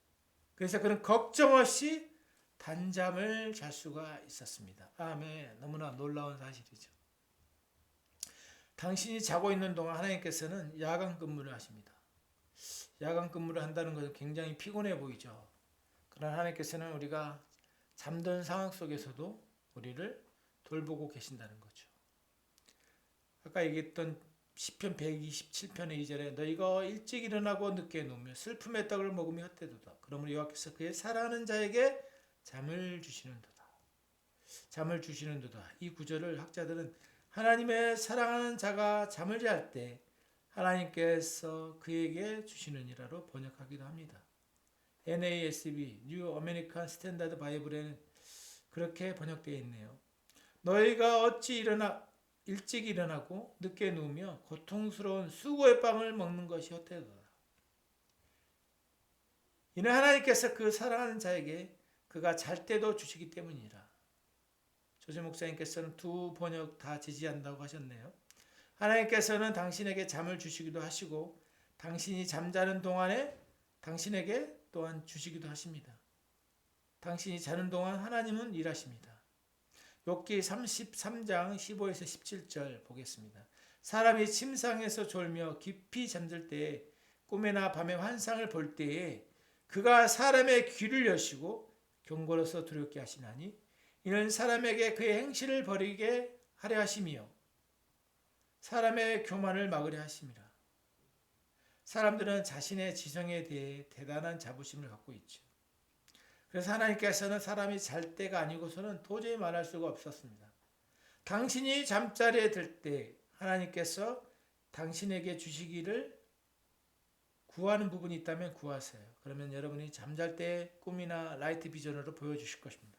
그래서 그는 걱정 없이 단잠을 잘 수가 있었습니다. 아멘. 너무나 놀라운 사실이죠. 당신이 자고 있는 동안 하나님께서는 야간 근무를 하십니다. 야간 근무를 한다는 것은 굉장히 피곤해 보이죠. 그러나 하나님께서는 우리가 잠든 상황 속에서도 우리를 돌보고 계신다는 거죠. 아까 얘기했던 시편 127편의 2절에 너희가 일찍 일어나고 늦게 누우며 슬픔의 떡을 먹으며 헛되도다. 그러므로 여호와께서 그의 사랑하는 자에게 잠을 주시는도다. 잠을 주시는도다. 이 구절을 학자들은 하나님의 사랑하는 자가 잠을 잘 때 하나님께서 그에게 주시느니라로 번역하기도 합니다. NASB, New American Standard Bible에는 그렇게 번역되어 있네요. 너희가 어찌 일찍 일어나고 늦게 누우며 고통스러운 수고의 빵을 먹는 것이 헛되도다. 이는 하나님께서 그 사랑하는 자에게 그가 잘 때도 주시기 때문이라. 조재 목사님께서는 두 번역 다 지지한다고 하셨네요. 하나님께서는 당신에게 잠을 주시기도 하시고 당신이 잠자는 동안에 당신에게 또한 주시기도 하십니다. 당신이 자는 동안 하나님은 일하십니다. 욥기 33장 15에서 17절 보겠습니다. 사람이 침상에서 졸며 깊이 잠들 때에 꿈에나 밤에 환상을 볼 때에 그가 사람의 귀를 여시고 경고로서 두렵게 하시나니 이는 사람에게 그의 행실을 버리게 하려 하심이요 사람의 교만을 막으려 하심이라. 사람들은 자신의 지성에 대해 대단한 자부심을 갖고 있죠. 그래서 하나님께서는 사람이 잘 때가 아니고서는 도저히 말할 수가 없었습니다. 당신이 잠자리에 들 때 하나님께서 당신에게 주시기를 구하는 부분이 있다면 구하세요. 그러면 여러분이 잠잘 때 꿈이나 라이트 비전으로 보여주실 것입니다.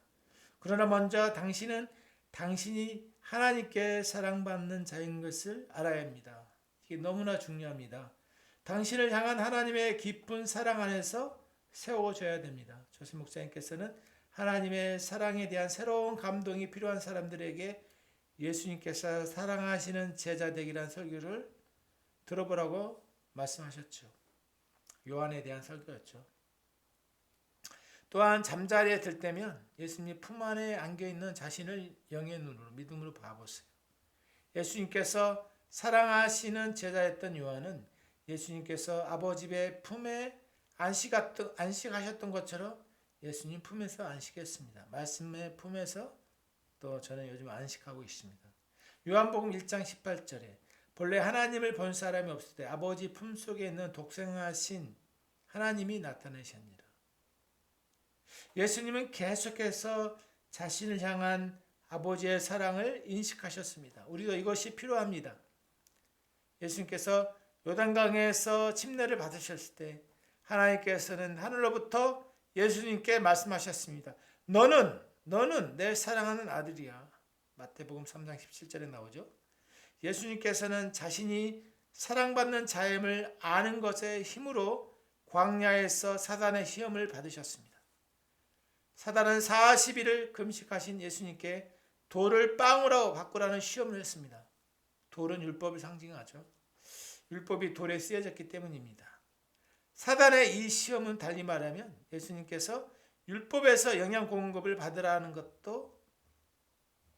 그러나 먼저 당신은 당신이 하나님께 사랑받는 자인 것을 알아야 합니다. 이게 너무나 중요합니다. 당신을 향한 하나님의 깊은 사랑 안에서 세워줘야 됩니다. 조세 목사님께서는 하나님의 사랑에 대한 새로운 감동이 필요한 사람들에게 예수님께서 사랑하시는 제자 되기란 설교를 들어보라고 말씀하셨죠. 요한에 대한 설교였죠. 또한 잠자리에 들 때면 예수님 품 안에 안겨있는 자신을 영의 눈으로 믿음으로 봐보세요. 예수님께서 사랑하시는 제자였던 요한은 예수님께서 아버지의 품에 안식하셨던 것처럼 예수님 품에서 안식했습니다. 말씀의 품에서 또 저는 요즘 안식하고 있습니다. 요한복음 1장 18절에 본래 하나님을 본 사람이 없을 때 아버지 품속에 있는 독생하신 하나님이 나타나셨느니라. 예수님은 계속해서 자신을 향한 아버지의 사랑을 인식하셨습니다. 우리도 이것이 필요합니다. 예수님께서 요단강에서 침례를 받으셨을 때 하나님께서는 하늘로부터 예수님께 말씀하셨습니다. 너는 내 사랑하는 아들이야. 마태복음 3장 17절에 나오죠. 예수님께서는 자신이 사랑받는 자임을 아는 것의 힘으로 광야에서 사단의 시험을 받으셨습니다. 사단은 40일을 금식하신 예수님께 돌을 빵으로 바꾸라는 시험을 했습니다. 돌은 율법을 상징하죠. 율법이 돌에 쓰여졌기 때문입니다. 사단의 이 시험은 달리 말하면 예수님께서 율법에서 영양 공급을 받으라는 것도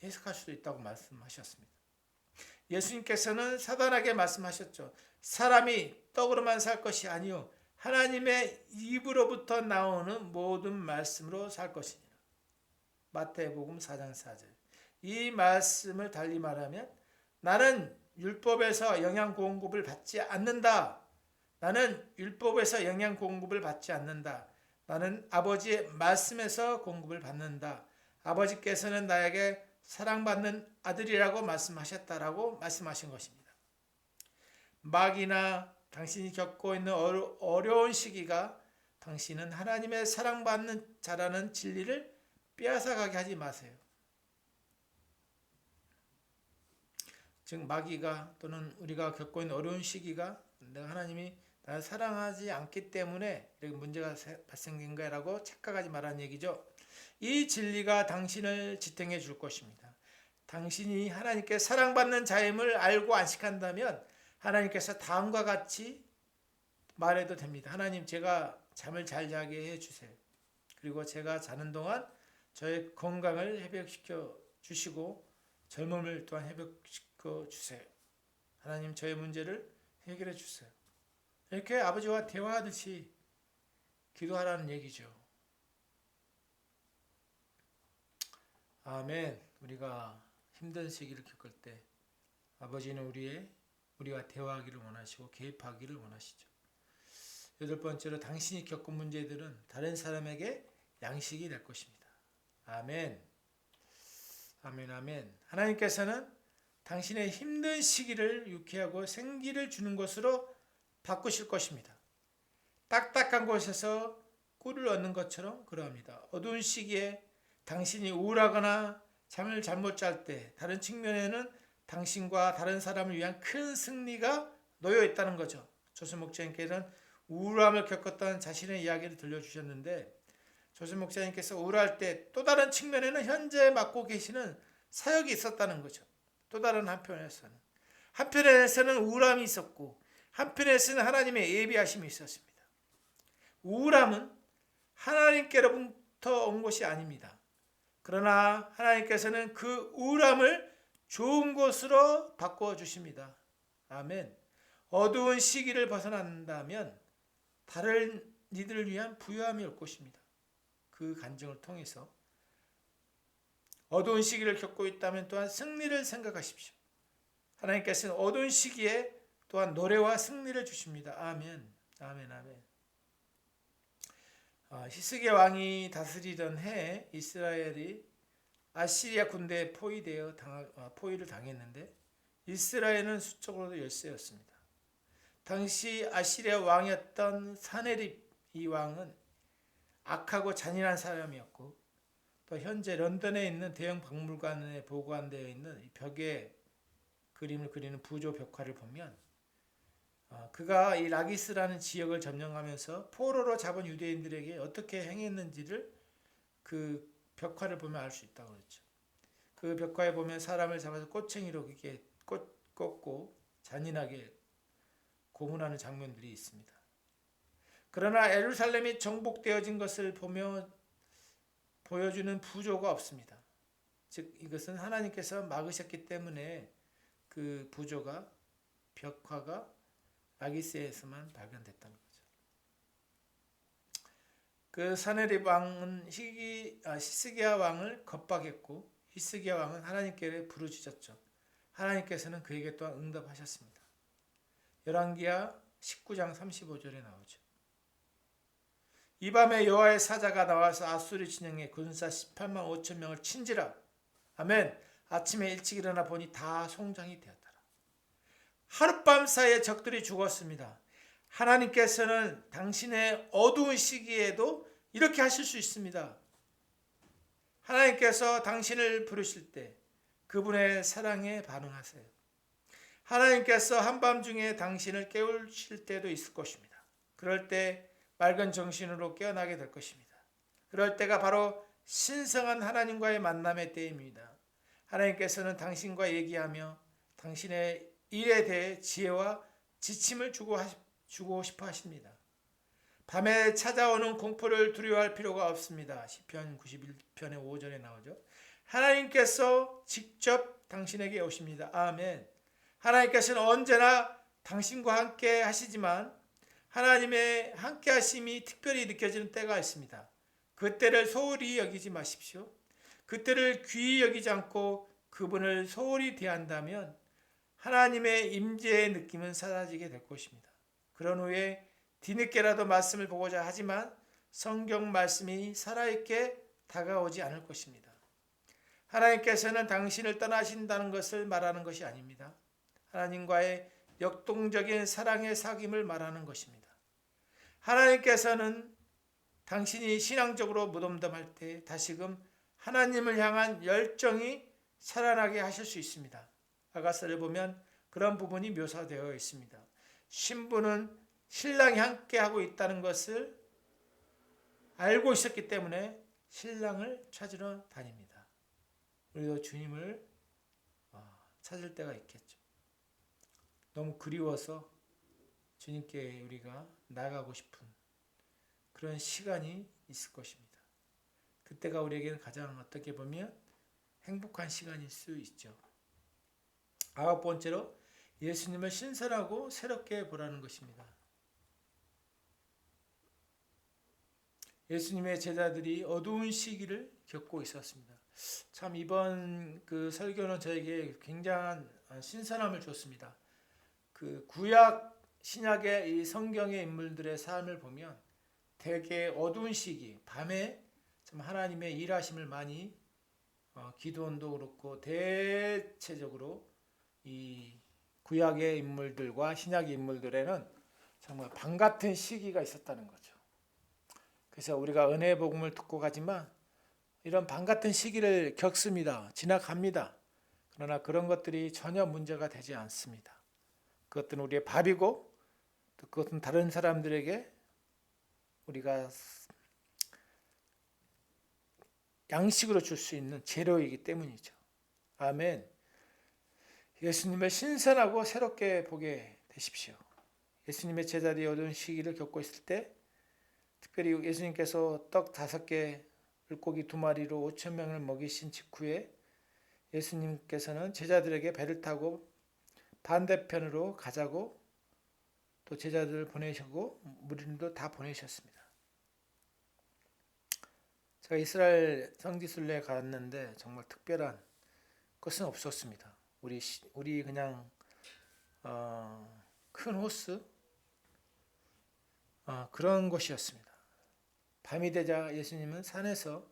해석할 수도 있다고 말씀하셨습니다. 예수님께서는 사단에게 말씀하셨죠. 사람이 떡으로만 살 것이 아니요 하나님의 입으로부터 나오는 모든 말씀으로 살 것이니라. 마태복음 4장 4절. 이 말씀을 달리 말하면 나는 율법에서 영양 공급을 받지 않는다. 나는 율법에서 영양 공급을 받지 않는다. 나는 아버지의 말씀에서 공급을 받는다. 아버지께서는 나에게 사랑받는 아들이라고 말씀하셨다라고 말씀하신 것입니다. 마귀나 당신이 겪고 있는 어려운 시기가 당신은 하나님의 사랑받는 자라는 진리를 빼앗아가게 하지 마세요. 즉 마귀가 또는 우리가 겪고 있는 어려운 시기가 내가 하나님이 나를 사랑하지 않기 때문에 이렇게 문제가 발생된 거라고 착각하지 말라는 얘기죠. 이 진리가 당신을 지탱해 줄 것입니다. 당신이 하나님께 사랑받는 자임을 알고 안식한다면 하나님께서 다음과 같이 말해도 됩니다. 하나님, 제가 잠을 잘 자게 해주세요. 그리고 제가 자는 동안 저의 건강을 회복시켜 주시고 젊음을 또한 회복시켜 주세요. 하나님, 저의 문제를 해결해 주세요. 이렇게 아버지와 대화하듯이 기도하라는 얘기죠. 아멘. 우리가 힘든 시기를 겪을 때 아버지는 우리와 대화하기를 원하시고 개입하기를 원하시죠. 8번째로 당신이 겪은 문제들은 다른 사람에게 양식이 될 것입니다. 아멘. 아멘, 아멘. 하나님께서는 당신의 힘든 시기를 유쾌하고 생기를 주는 것으로 바꾸실 것입니다. 딱딱한 곳에서 꿀을 얻는 것처럼 그러합니다. 어두운 시기에 당신이 우울하거나 잠을 잘못 잘 때 다른 측면에는 당신과 다른 사람을 위한 큰 승리가 놓여 있다는 거죠. 조수 목사님께서는 우울함을 겪었던 자신의 이야기를 들려주셨는데 조수 목사님께서 우울할 때 또 다른 측면에는 현재 맡고 계시는 사역이 있었다는 거죠. 또 다른 한편에서는 우울함이 있었고 한편에서는 하나님의 예비하심이 있었습니다. 우울함은 하나님께로부터 온 것이 아닙니다. 그러나 하나님께서는 그 우울함을 좋은 것으로 바꿔 주십니다. 아멘. 어두운 시기를 벗어난다면 다른 이들을 위한 부요함이 올 것입니다. 그 간증을 통해서 어두운 시기를 겪고 있다면 또한 승리를 생각하십시오. 하나님께서는 어두운 시기에 또한 노래와 승리를 주십니다. 아멘. 아멘. 아멘. 히스기야 왕이 다스리던 해에 이스라엘이 아시리아 군대에 포위를 당했는데 이스라엘은 수적으로도 열세였습니다. 당시 아시리아 왕이었던 사네립 이 왕은 악하고 잔인한 사람이었고, 또 현재 런던에 있는 대형 박물관에 보관되어 있는 이 벽에 그림을 그리는 부조 벽화를 보면 그가 이 라기스라는 지역을 점령하면서 포로로 잡은 유대인들에게 어떻게 행했는지를 그 벽화를 보면 알 수 있다고 그랬죠. 그 벽화에 보면 사람을 잡아서 꼬챙이로 이렇게 꽂고 잔인하게 고문하는 장면들이 있습니다. 그러나 예루살렘이 정복되어진 것을 보여주는 부조가 없습니다. 즉 이것은 하나님께서 막으셨기 때문에 그 부조가 벽화가 라기스에서만 발견됐다는 거죠. 그 사네립 왕은 히스기야 왕을 겁박했고, 히스기야 왕은 하나님께 부르짖었죠. 하나님께서는 그에게 또한 응답하셨습니다. 열왕기하 19장 35절에 나오죠. 이 밤에 여호와의 사자가 나와서 아수르 진영의 군사 18만 5천 명을 친지라. 아멘. 아침에 일찍 일어나 보니 다 송장이 되었더라. 하룻밤 사이에 적들이 죽었습니다. 하나님께서는 당신의 어두운 시기에도 이렇게 하실 수 있습니다. 하나님께서 당신을 부르실 때 그분의 사랑에 반응하세요. 하나님께서 한밤중에 당신을 깨우실 때도 있을 것입니다. 그럴 때 맑은 정신으로 깨어나게 될 것입니다. 그럴 때가 바로 신성한 하나님과의 만남의 때입니다. 하나님께서는 당신과 얘기하며 당신의 일에 대해 지혜와 지침을 주고 싶어 하십니다. 밤에 찾아오는 공포를 두려워할 필요가 없습니다. 시편 91편의 5절에 나오죠. 하나님께서 직접 당신에게 오십니다. 아멘. 하나님께서는 언제나 당신과 함께 하시지만 하나님의 함께 하심이 특별히 느껴지는 때가 있습니다. 그때를 소홀히 여기지 마십시오. 그때를 귀히 여기지 않고 그분을 소홀히 대한다면 하나님의 임재의 느낌은 사라지게 될 것입니다. 그런 후에 뒤늦게라도 말씀을 보고자 하지만 성경 말씀이 살아있게 다가오지 않을 것입니다. 하나님께서는 당신을 떠나신다는 것을 말하는 것이 아닙니다. 하나님과의 역동적인 사랑의 사귐을 말하는 것입니다. 하나님께서는 당신이 신앙적으로 무덤덤할 때 다시금 하나님을 향한 열정이 살아나게 하실 수 있습니다. 아가서를 보면 그런 부분이 묘사되어 있습니다. 신부는 신랑이 함께하고 있다는 것을 알고 있었기 때문에 신랑을 찾으러 다닙니다. 우리도 주님을 찾을 때가 있겠죠. 너무 그리워서 주님께 우리가 나가고 싶은 그런 시간이 있을 것입니다. 그때가 우리에게는 가장 어떻게 보면 행복한 시간일 수 있죠. 9번째로 예수님을 신선하고 새롭게 보라는 것입니다. 예수님의 제자들이 어두운 시기를 겪고 있었습니다. 참 이번 그 설교는 저에게 굉장한 신선함을 줬습니다. 그 구약 신약의 이 성경의 인물들의 삶을 보면 되게 어두운 시기, 밤에 참 하나님의 일하심을 많이 기도원도 그렇고 대체적으로 이 구약의 인물들과 신약의 인물들에는 정말 밤 같은 시기가 있었다는 거죠. 그래서 우리가 은혜의 복음을 듣고 가지만 이런 밤 같은 시기를 겪습니다. 지나갑니다. 그러나 그런 것들이 전혀 문제가 되지 않습니다. 그것은 우리의 밥이고 또 그것은 다른 사람들에게 우리가 양식으로 줄 수 있는 재료이기 때문이죠. 아멘. 예수님을 신선하고 새롭게 보게 되십시오. 예수님의 제자들이 어두운 시기를 겪고 있을 때 특별히 예수님께서 떡 5개, 물고기 2마리로 5천 명을 먹이신 직후에 예수님께서는 제자들에게 배를 타고 반대편으로 가자고 또 제자들을 보내시고 무리들도 다 보내셨습니다. 제가 이스라엘 성지순례에 갔는데 정말 특별한 것은 없었습니다. 우리 그냥 큰 호수 그런 곳이었습니다. 밤이 되자 예수님은 산에서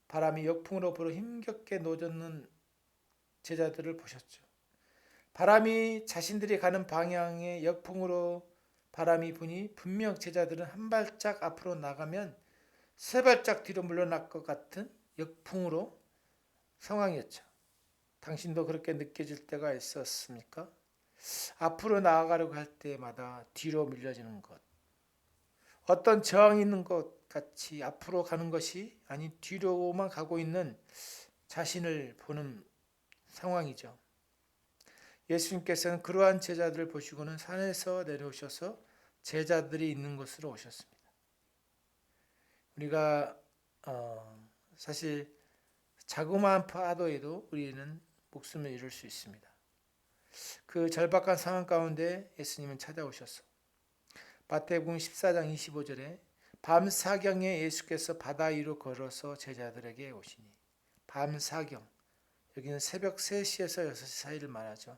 바람이 역풍으로 불어 힘겹게 노젓는 제자들을 보셨죠. 바람이 자신들이 가는 방향의 역풍으로 바람이 부니 분명 제자들은 한 발짝 앞으로 나가면 세 발짝 뒤로 물러날 것 같은 역풍으로 상황이었죠. 당신도 그렇게 느껴질 때가 있었습니까? 앞으로 나아가려고 할 때마다 뒤로 밀려지는 것, 어떤 저항이 있는 것 같이 앞으로 가는 것이 아닌 뒤로만 가고 있는 자신을 보는 상황이죠. 예수님께서는 그러한 제자들을 보시고는 산에서 내려오셔서 제자들이 있는 곳으로 오셨습니다. 우리가 사실 자그마한 파도에도 우리는 목숨을 잃을 수 있습니다. 그 절박한 상황 가운데 예수님은 찾아오셨어. 마태복음 14장 25절에 밤사경에 예수께서 바다 위로 걸어서 제자들에게 오시니, 밤사경, 여기는 새벽 3시에서 6시 사이를 말하죠.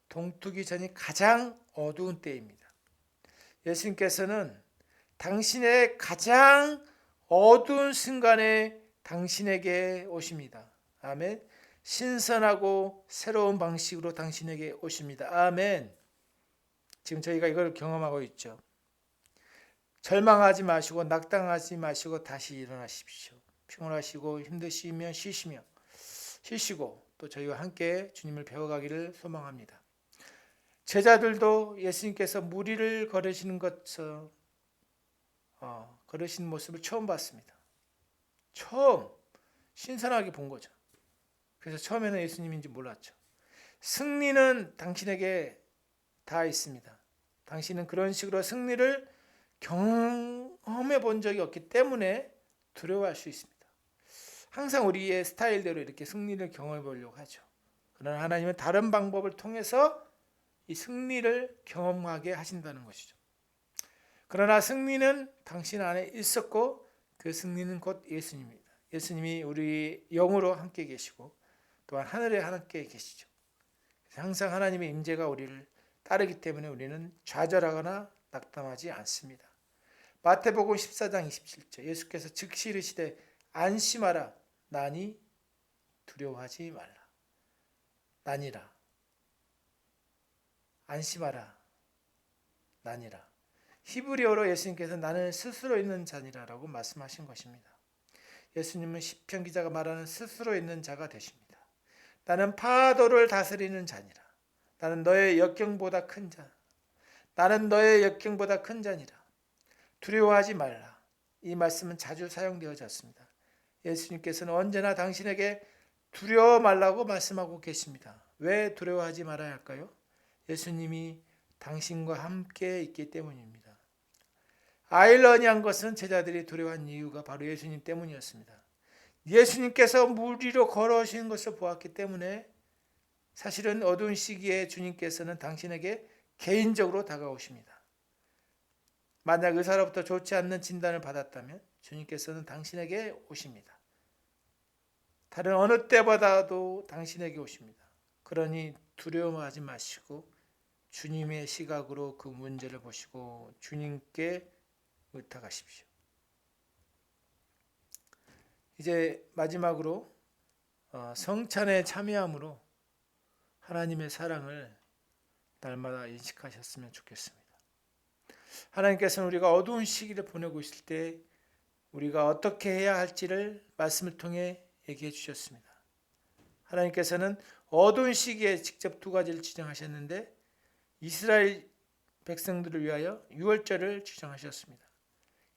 동트기 전이 가장 어두운 때입니다. 예수님께서는 당신의 가장 어두운 순간에 당신에게 오십니다. 아멘. 신선하고 새로운 방식으로 당신에게 오십니다. 아멘. 지금 저희가 이걸 경험하고 있죠. 절망하지 마시고 낙담하지 마시고 다시 일어나십시오. 피곤하시고 힘드시면 쉬시고 또 저희와 함께 주님을 배워가기를 소망합니다. 제자들도 예수님께서 무리를 걸으시는 것처럼 걸으시는 모습을 처음 봤습니다. 처음 신선하게 본 거죠. 그래서 처음에는 예수님인지 몰랐죠. 승리는 당신에게 다 있습니다. 당신은 그런 식으로 승리를 경험해 본 적이 없기 때문에 두려워할 수 있습니다. 항상 우리의 스타일대로 이렇게 승리를 경험해 보려고 하죠. 그러나 하나님은 다른 방법을 통해서 이 승리를 경험하게 하신다는 것이죠. 그러나 승리는 당신 안에 있었고 그 승리는 곧 예수님입니다. 예수님이 우리 영으로 함께 계시고 또한 하늘에 함께 계시죠. 항상 하나님의 임재가 우리를 따르기 때문에 우리는 좌절하거나 낙담하지 않습니다. 마태복음 14장 27절 예수께서 즉시 이르시되 안심하라 나니 두려워하지 말라. 나니라. 안심하라. 나니라. 히브리어로 예수님께서 나는 스스로 있는 자니라라고 말씀하신 것입니다. 예수님은 시편 기자가 말하는 스스로 있는 자가 되십니다. 나는 파도를 다스리는 자니라. 나는 너의 역경보다 큰 자. 나는 너의 역경보다 큰 자니라. 두려워하지 말라. 이 말씀은 자주 사용되어졌습니다. 예수님께서는 언제나 당신에게 두려워 말라고 말씀하고 계십니다. 왜 두려워하지 말아야 할까요? 예수님이 당신과 함께 있기 때문입니다. 아이러니한 것은 제자들이 두려워한 이유가 바로 예수님 때문이었습니다. 예수님께서 물 위로 걸어오신 것을 보았기 때문에 사실은 어두운 시기에 주님께서는 당신에게 개인적으로 다가오십니다. 만약 의사로부터 좋지 않는 진단을 받았다면 주님께서는 당신에게 오십니다. 다른 어느 때보다도 당신에게 오십니다. 그러니 두려워하지 마시고 주님의 시각으로 그 문제를 보시고 주님께 의탁하십시오. 이제 마지막으로 성찬에 참여함으로 하나님의 사랑을 날마다 인식하셨으면 좋겠습니다. 하나님께서는 우리가 어두운 시기를 보내고 있을 때 우리가 어떻게 해야 할지를 말씀을 통해 얘기해 주셨습니다. 하나님께서는 어두운 시기에 직접 두 가지를 지정하셨는데 이스라엘 백성들을 위하여 유월절을 지정하셨습니다.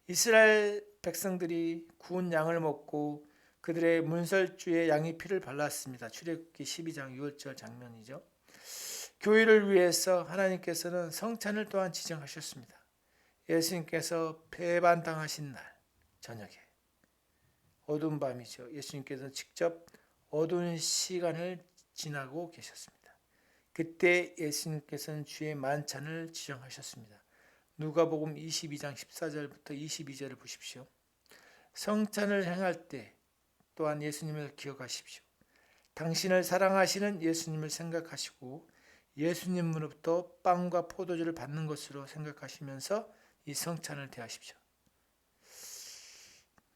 이스라엘 백성들이 구운 양을 먹고 그들의 문설주에 양의 피를 발랐습니다. 출애굽기 12장 유월절 장면이죠. 교회를 위해서 하나님께서는 성찬을 또한 지정하셨습니다. 예수님께서 배반당하신 날 저녁에 어두운 밤이죠. 예수님께서는 직접 어두운 시간을 지나고 계셨습니다. 그때 예수님께서는 주의 만찬을 지정하셨습니다. 누가복음 22장 14절부터 22절을 보십시오. 성찬을 행할 때 또한 예수님을 기억하십시오. 당신을 사랑하시는 예수님을 생각하시고 예수님으로부터 빵과 포도주를 받는 것으로 생각하시면서 이 성찬을 대하십시오.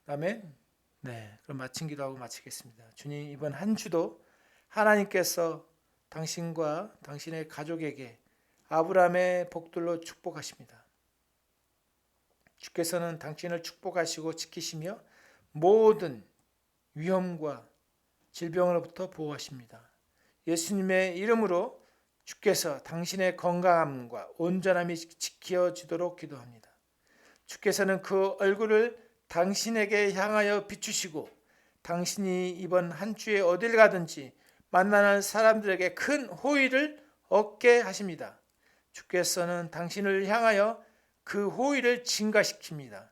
아멘. 네, 그럼 마친 기도하고 마치겠습니다. 주님, 이번 한 주도 하나님께서 당신과 당신의 가족에게 아브라함의 복들로 축복하십니다. 주께서는 당신을 축복하시고 지키시며 모든 위험과 질병으로부터 보호하십니다. 예수님의 이름으로 주께서 당신의 건강함과 온전함이 지켜지도록 기도합니다. 주께서는 그 얼굴을 당신에게 향하여 비추시고 당신이 이번 한 주에 어딜 가든지 만나는 사람들에게 큰 호의를 얻게 하십니다. 주께서는 당신을 향하여 그 호의를 증가시킵니다.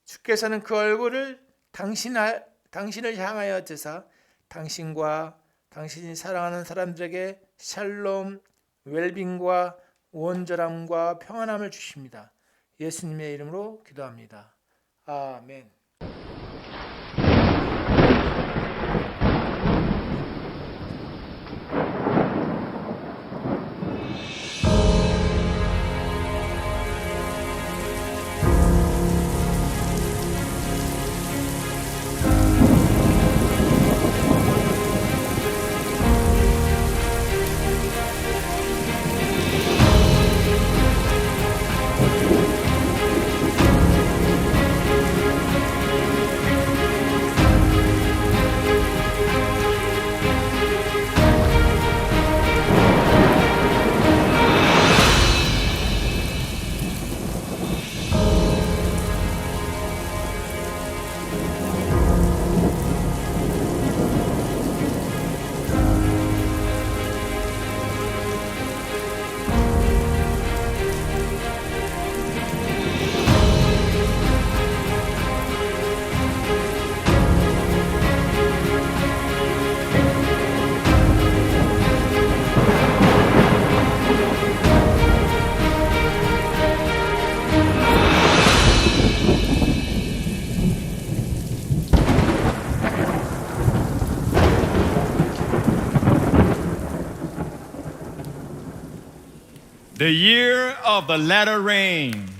주께서는 그 얼굴을 당신을 향하여 드사 당신과 당신이 사랑하는 사람들에게 샬롬, 웰빙과 온전함과 평안함을 주십니다. 예수님의 이름으로 기도합니다. 아멘. The year of the latter rain.